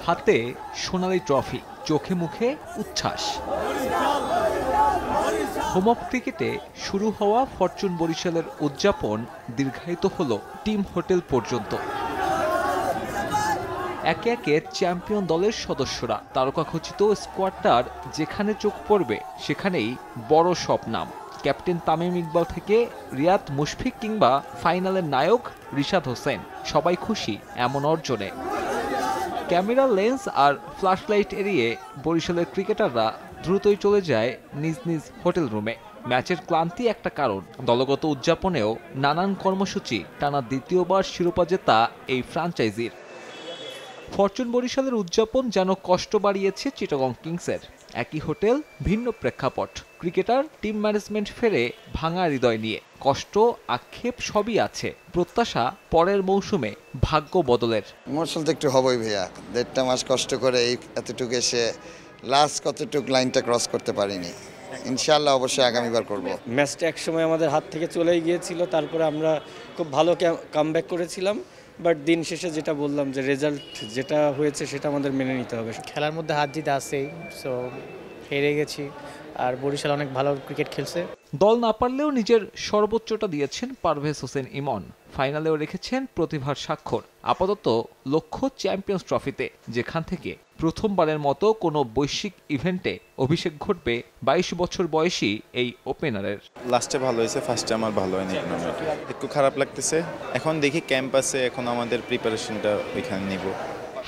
হাতে সোনালী ট্রফি, চোখে মুখে উচ্ছ্বাস। হোম অফ ক্রিকেটে শুরু হওয়া ফরচুন বরিশালের উদযাপন দীর্ঘায়িত হল টিম হোটেল পর্যন্ত। একে একে চ্যাম্পিয়ন দলের সদস্যরা, তারকাখচিত স্কোয়াডটার যেখানে চোখ পড়বে সেখানেই বড় সব নাম। ক্যাপ্টেন তামিম ইকবাল থেকে রিয়াদ মুশফিক কিংবা ফাইনালের নায়ক রিশাদ হোসেন, সবাই খুশি এমন অর্জনে। ক্যামেরা লেন্স আর ফ্ল্যাশলাইট এড়িয়ে বরিশালের ক্রিকেটাররা দ্রুতই চলে যায় নিজ নিজ হোটেল রুমে। ম্যাচের ক্লান্তি একটা কারণ, দলগত উদযাপনেও নানান কর্মসূচি, টানা দ্বিতীয়বার শিরোপা জেতা এই ফ্র্যাঞ্চাইজির। ফরচুন বরিশালের উদযাপন যেন কষ্ট বাড়িয়েছে চিটাগং কিংসের। একই হোটেল, ভিন্ন প্রেক্ষাপট। ক্রিকেটার, টিম ম্যানেজমেন্ট ফেরে ভাঙা হৃদয় নিয়ে। কষ্ট, আক্ষেপ সবই আছে, প্রত্যাশা পরের মৌসুমে ভাগ্য বদলের। ইমোশনাল তো একটু হবই ভাইয়া, 1.5 মাস কষ্ট করে এই এতটুকু এসে লাস্ট কতটুকু লাইনটা ক্রস করতে পারিনি। ইনশাআল্লাহ অবশ্যই আগামীবার করব। ম্যাচটা একসময় আমাদের হাত থেকে চলেই গিয়েছিল, তারপরে আমরা খুব ভালো কামব্যাক করেছিলাম। বাট দিন শেষে যেটা বললাম যে রেজাল্ট যেটা হয়েছে সেটা আমাদের মেনে নিতে হবে। খেলার মধ্যে হাত জিত আছেই, সো হেরে গেছি। আর বরিশাল অনেক ভালো ক্রিকেট খেলছে। দল না পারলেও নিজের সর্বোচ্চটা দিয়েছেন পারভেজ হোসেন ইমন। ফাইনালেও রেখেছেন প্রতিভার স্বাক্ষর। আপাতত লক্ষ্য চ্যাম্পিয়ন্স ট্রফিতে, যেখান থেকে প্রথমবারের মতো কোনো বৈশ্বিক ইভেন্টে অভিষেক ঘটবে 22 বছর বয়সী এই ওপেনারের। লাস্টে ভালো হয়েছে, ফার্স্টে আমার ভালো হয়নি, একটু খারাপ লাগতেছে। এখন দেখি ক্যাম্পাসে, এখন আমাদের প্রিপারেশনটা ওইখানে নিব।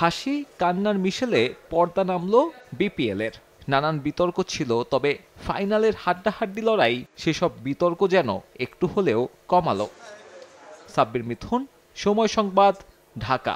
হাসি কান্নার মিশেলে পর্দা নামলো বিপিএল এর। নানান বিতর্ক ছিল, তবে ফাইনালের হাড্ডাহাড্ডি লড়াই সেসব বিতর্ক যেন একটু হলেও কমালো। সাব্বির মিথুন, সময় সংবাদ, ঢাকা।